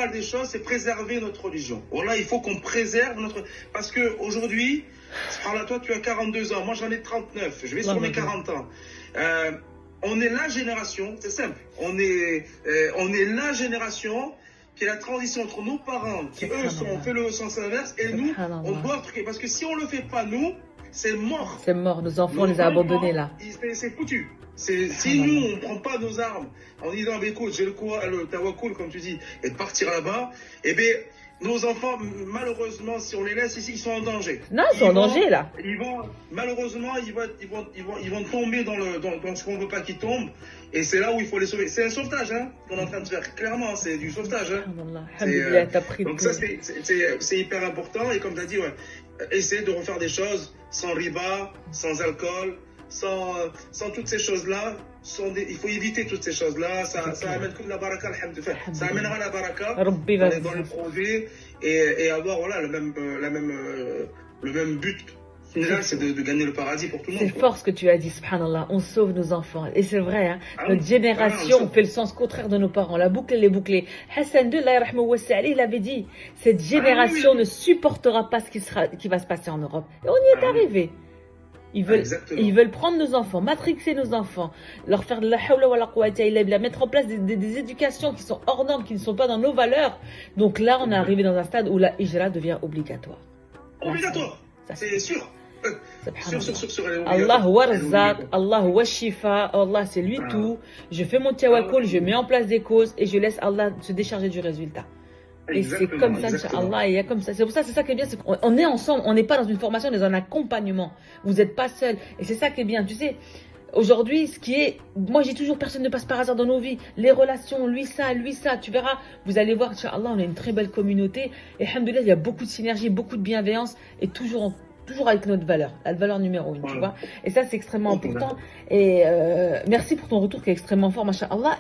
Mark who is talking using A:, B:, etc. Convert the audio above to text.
A: des choses, c'est préserver notre religion. Voilà, il faut qu'on préserve notre... Parce qu'aujourd'hui, toi tu as 42 ans, moi j'en ai 39, je vais sur mes 40 ans. On est la génération, c'est simple, on est la génération qui est la transition entre nos parents, qui eux ont fait le sens inverse, et nous, on doit truquer. Parce que si on ne le fait pas nous, c'est mort.
B: C'est mort, nos enfants, on les a abandonnés là.
A: C'est foutu. Si nous, on ne prend pas nos armes en disant, écoute, j'ai le tawakkul, comme tu dis, et de partir là-bas, eh bien, nos enfants, malheureusement, si on les laisse ici, ils sont en danger.
B: Non, ils sont en danger là.
A: Malheureusement, ils vont tomber dans ce qu'on ne veut pas qu'ils tombent. Et c'est là où il faut les sauver. C'est un sauvetage hein, qu'on est en train de faire. Clairement, c'est du sauvetage. Donc ça, c'est hyper important. Et comme tu as dit, essayer de refaire des choses sans riba, sans alcool, sans toutes ces choses-là. Il faut éviter toutes ces choses-là. Ça amène que de la baraka, alhamdoulilah. Ça amènera la baraka dans le projet et avoir voilà, le même but. C'est de gagner le paradis pour tout le monde.
B: C'est fort ce que tu as dit, subhanallah. On sauve nos enfants. Et c'est vrai, hein, notre génération fait le sens contraire de nos parents. La boucle, elle est bouclée. Hassan II, il avait dit, cette génération ne supportera pas ce qui va se passer en Europe. Et on y est arrivé. Ils veulent prendre nos enfants, matrixer nos enfants, leur faire de la hawla wa la quwwata illa billah, mettre en place des éducations qui sont hors normes, qui ne sont pas dans nos valeurs. Donc là, on est arrivé dans un stade où la hijra devient obligatoire.
A: Obligatoire, c'est sûr.
B: Allah wa razaq, Allah wa shifa, Allah c'est lui tout. Je fais mon tawakkul, je mets en place des causes et je laisse Allah se décharger du résultat. Et c'est comme ça, Inch'Allah, et il y a comme ça. C'est pour ça, c'est ça qui est bien, c'est qu'on est ensemble, on n'est pas dans une formation, on est dans un accompagnement. Vous n'êtes pas seul. Et c'est ça qui est bien. Tu sais, aujourd'hui, moi j'ai toujours, personne ne passe par hasard dans nos vies. Les relations, lui ça, tu verras. Vous allez voir, Inch'Allah, on a une très belle communauté. Et alhamdoulilah, il y a beaucoup de synergie, beaucoup de bienveillance et toujours avec notre valeur, la valeur numéro 1, tu vois. Et ça, c'est extrêmement important. Et merci pour ton retour qui est extrêmement fort, masha'Allah.